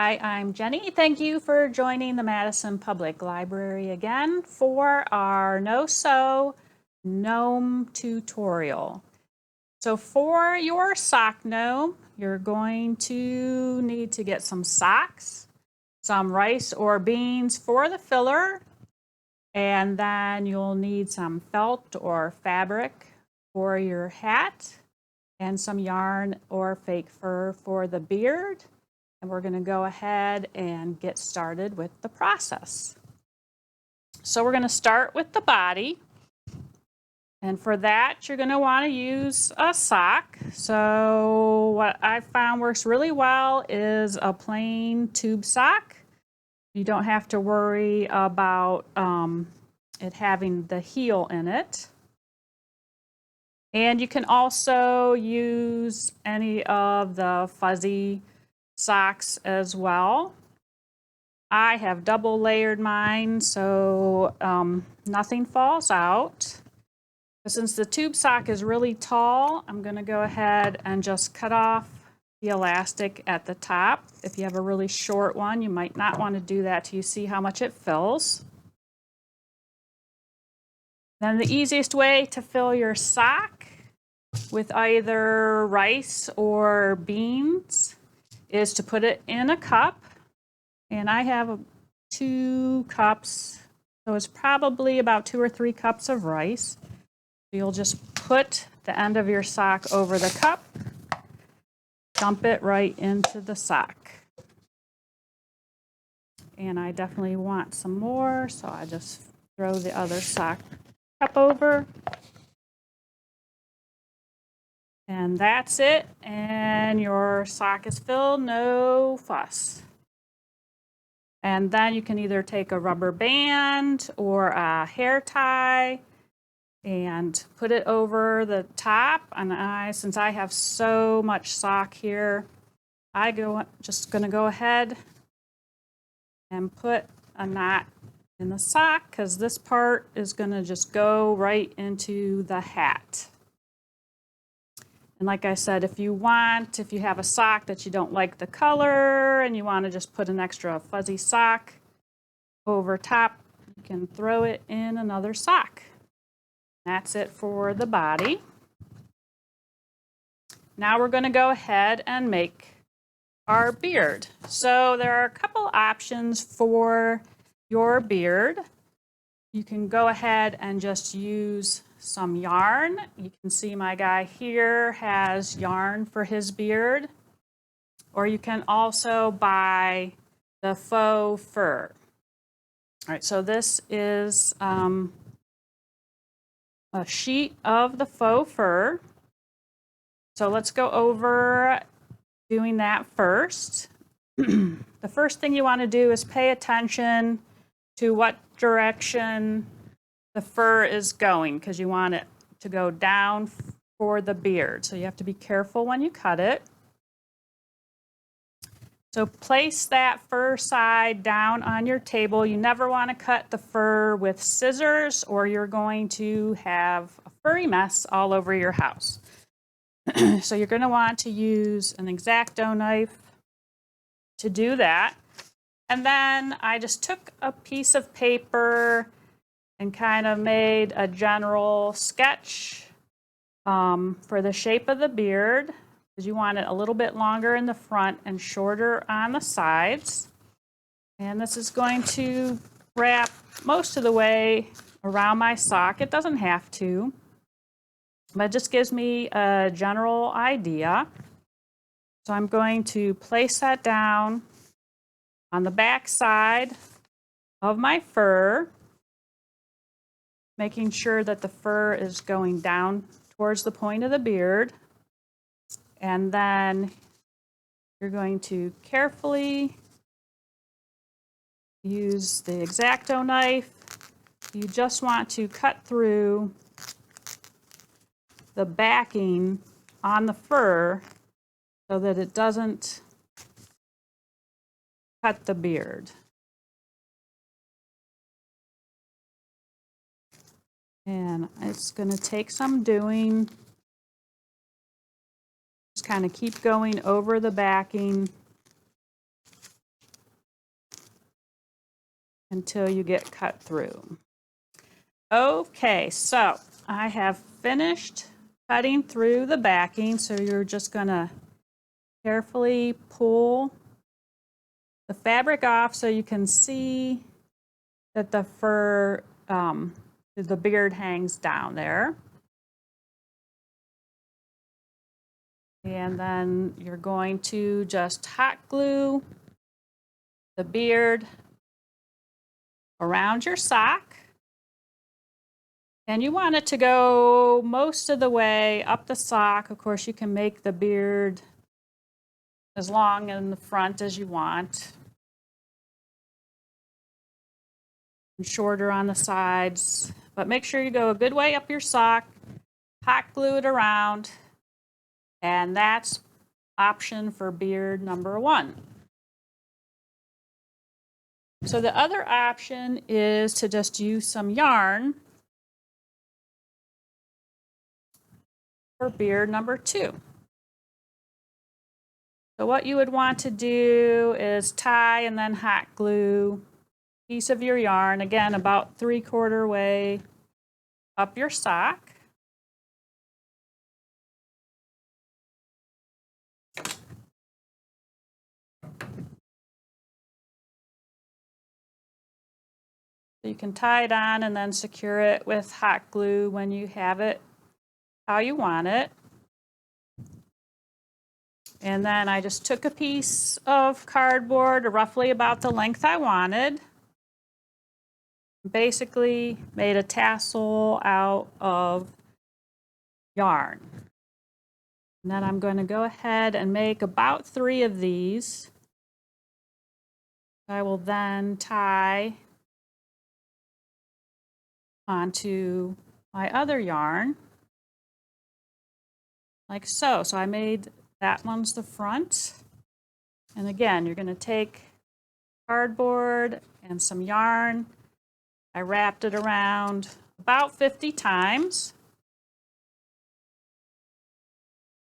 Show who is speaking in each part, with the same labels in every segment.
Speaker 1: Hi, I'm Jenny. Thank you for joining the Madison Public Library again for our No-Sew Gnome tutorial. So for your sock gnome, you're going to need to get some socks, some rice or beans for the filler, and then you'll need some felt or fabric for your hat, and some yarn or fake fur for the beard. And we're going to go ahead and get started with the process. So we're going to start with the body. And for that, you're going to want to use a sock. So what I found works really well is a plain tube sock. You don't have to worry about it having the heel in it. And you can also use any of the fuzzy socks as well. I have double layered mine so nothing falls out. But since the tube sock is really tall, I'm going to go ahead and just cut off the elastic at the top. If you have a really short one, you might not want to do that till you see how much it fills. Then the easiest way to fill your sock with either rice or beans is to put it in a cup, and I have 2 cups, so it's probably about 2 or 3 cups of rice. You'll just put the end of your sock over the cup, dump it right into the sock. And I definitely want some more, so I just throw the other sock cup over. And that's it, and your sock is filled, no fuss. And then you can either take a rubber band or a hair tie and put it over the top. And since I have so much sock here, just gonna go ahead and put a knot in the sock, because this part is gonna just go right into the hat. And like I said, if you have a sock that you don't like the color and you want to just put an extra fuzzy sock over top, you can throw it in another sock. That's it for the body. Now we're going to go ahead and make our beard. So there are a couple options for your beard. You can go ahead and just use some yarn. You can see my guy here has yarn for his beard. Or you can also buy the faux fur. All right, so this is a sheet of the faux fur. So let's go over doing that first. The first thing you want to do is pay attention to what direction the fur is going, because you want it to go down for the beard. So you have to be careful when you cut it. So place that fur side down on your table. You never want to cut the fur with scissors, or you're going to have a furry mess all over your house. So you're going to want to use an X-Acto knife to do that. And then I just took a piece of paper and kind of made a general sketch for the shape of the beard, because you want it a little bit longer in the front and shorter on the sides. And this is going to wrap most of the way around my sock. It doesn't have to, but it just gives me a general idea. So I'm going to place that down on the back side of my fur, making sure that the fur is going down towards the point of the beard. And then you're going to carefully use the X-Acto knife. You just want to cut through the backing on the fur so that it doesn't cut the beard. And it's going to take some doing. Just kind of keep going over the backing until you get cut through. Okay, so I have finished cutting through the backing, so you're just gonna carefully pull the fabric off so you can see that the fur, the beard hangs down there. And then you're going to just hot glue the beard around your sock. And you want it to go most of the way up the sock. Of course, you can make the beard as long in the front as you want, and shorter on the sides. But make sure you go a good way up your sock, hot glue it around, and that's option for beard number 1. So the other option is to just use some yarn for beard number 2. So what you would want to do is tie and then hot glue a piece of your yarn, again about 3/4 way up your sock. You can tie it on and then secure it with hot glue when you have it how you want it. And then I just took a piece of cardboard, roughly about the length I wanted. Basically made a tassel out of yarn. And then I'm going to go ahead and make about 3 of these. I will then tie onto my other yarn, like so. So I made that one's the front. And again, you're going to take cardboard and some yarn. I wrapped it around about 50 times.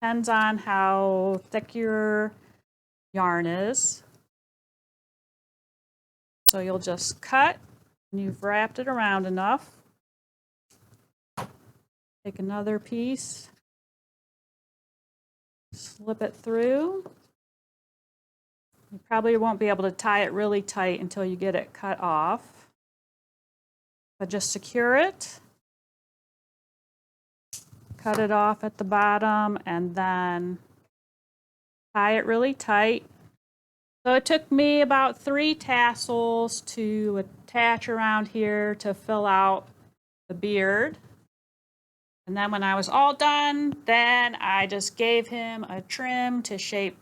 Speaker 1: Depends on how thick your yarn is. So you'll just cut when you've wrapped it around enough. Take another piece, slip it through. You probably won't be able to tie it really tight until you get it cut off, but just secure it, cut it off at the bottom, and then tie it really tight. So it took me about 3 tassels to attach around here to fill out the beard. And then when I was all done, then I just gave him a trim to shape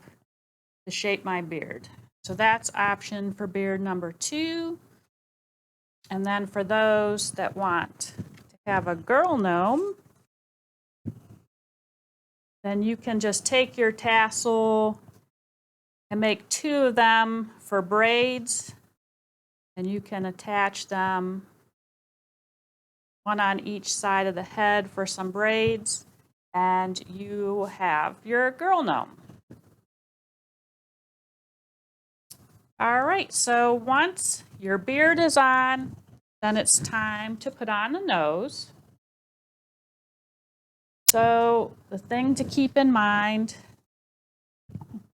Speaker 1: my beard. So that's option for beard number 2. And then for those that want to have a girl gnome, then you can just take your tassel and make 2 of them for braids, and you can attach them one on each side of the head for some braids, and you have your girl gnome. All right, so once your beard is on, then it's time to put on the nose. So the thing to keep in mind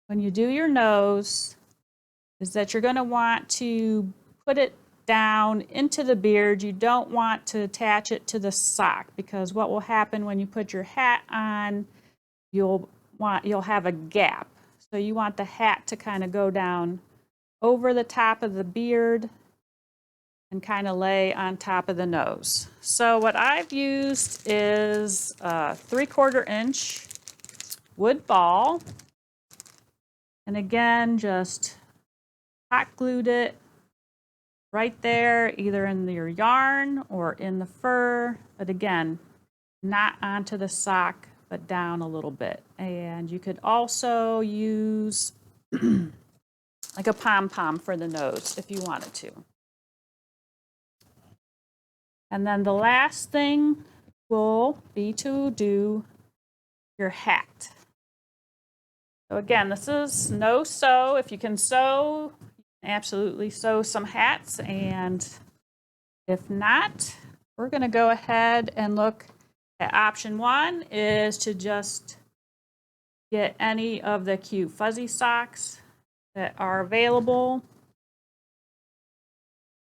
Speaker 1: when you do your nose is that you're going to want to put it down into the beard. You don't want to attach it to the sock, because what will happen when you put your hat on, you'll have a gap. So you want the hat to kind of go down over the top of the beard and kind of lay on top of the nose. So what I've used is a 3/4 inch wood ball. And again, just hot glued it right there, either in your yarn or in the fur, but again, not onto the sock, but down a little bit. And you could also use like a pom-pom for the nose if you wanted to. And then the last thing will be to do your hat. So again, this is no sew. If you can sew, absolutely sew some hats, and if not, we're going to go ahead and look at option 1 is to just get any of the cute fuzzy socks that are available,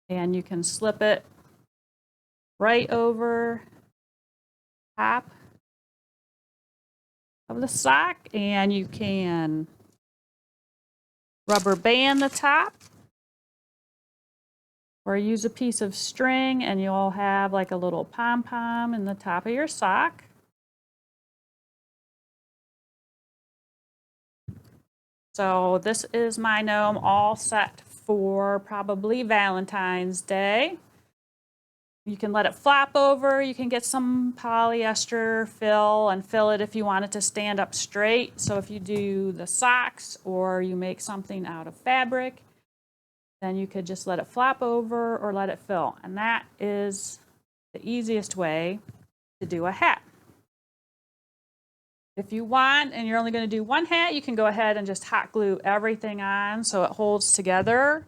Speaker 1: and you can slip it right over top of the sock, and you can rubber band the top or use a piece of string, and you'll have like a little pom-pom in the top of your sock. So this is my gnome all set for probably Valentine's Day. You can let it flop over. You can get some polyester fill and fill it if you want it to stand up straight. So if you do the socks or you make something out of fabric, then you could just let it flop over or let it fill. And that is the easiest way to do a hat. If you want and you're only going to do one hat, you can go ahead and just hot glue everything on so it holds together.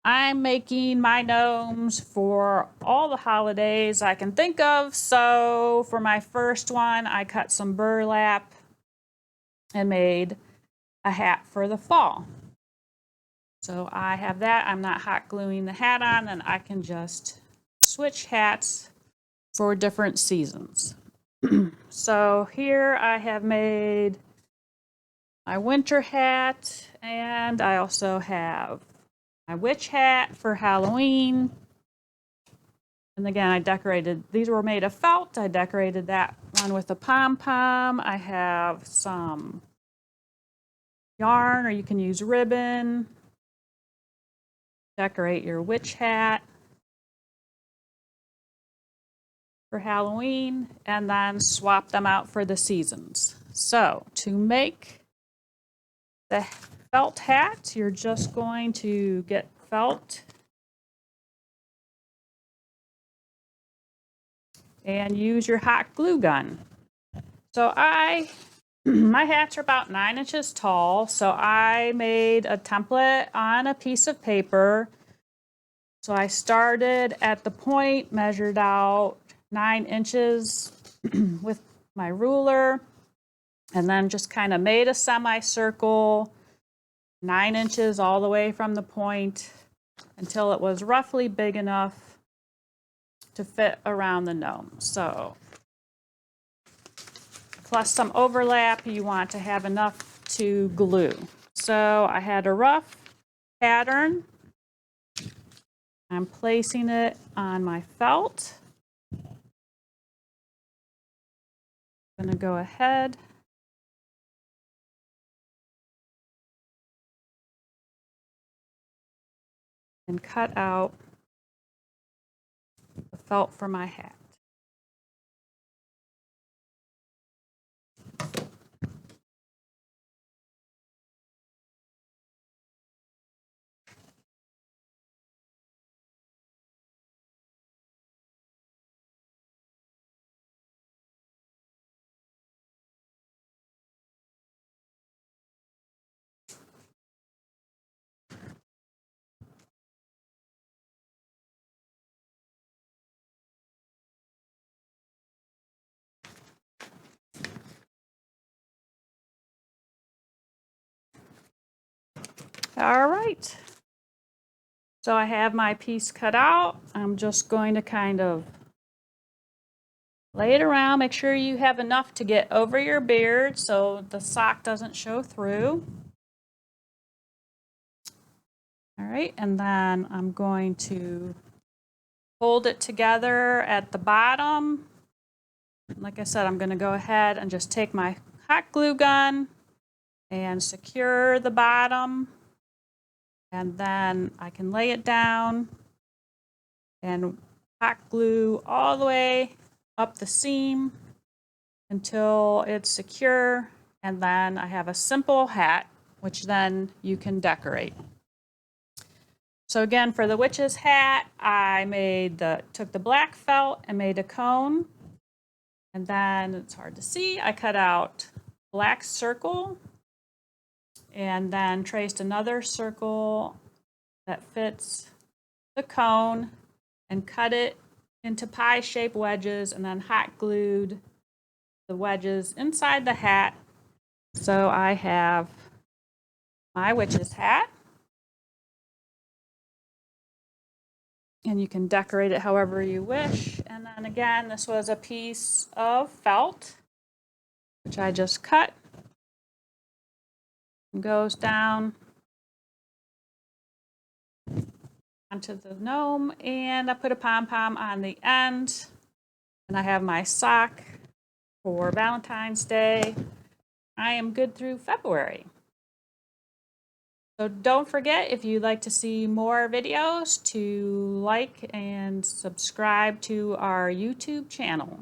Speaker 1: I'm making my gnomes for all the holidays I can think of. So for my first one, I cut some burlap and made a hat for the fall. So I have that. I'm not hot gluing the hat on, and I can just switch hats for different seasons. So here I have made my winter hat, and I also have my witch hat for Halloween. And again, I decorated, these were made of felt. I decorated that one with a pom-pom. I have some yarn, or you can use ribbon. Decorate your witch hat for Halloween, and then swap them out for the seasons. So to make the felt hat, you're just going to get felt and use your hot glue gun. So my hats are about 9 inches tall, so I made a template on a piece of paper. So I started at the point, measured out 9 inches with my ruler, and then just kind of made a semicircle 9 inches all the way from the point until it was roughly big enough to fit around the gnome. So plus some overlap, you want to have enough to glue. So I had a rough pattern. I'm placing it on my felt. I'm going to go ahead and cut out the felt for my hat. All right. So I have my piece cut out. I'm just going to kind of lay it around. Make sure you have enough to get over your beard so the sock doesn't show through. All right, and then I'm going to hold it together at the bottom. Like I said, I'm going to go ahead and just take my hot glue gun and secure the bottom. And then I can lay it down and hot glue all the way up the seam until it's secure. And then I have a simple hat, which then you can decorate. So again, for the witch's hat, I took the black felt and made a cone. And then it's hard to see, I cut out black circle and then traced another circle that fits the cone and cut it into pie-shaped wedges and then hot glued the wedges inside the hat. So I have my witch's hat. And you can decorate it however you wish. And then again, this was a piece of felt, which I just cut. And goes down onto the gnome, and I put a pom-pom on the end. And I have my sock for Valentine's Day. I am good through February. So don't forget, if you'd like to see more videos, to like and subscribe to our YouTube channel.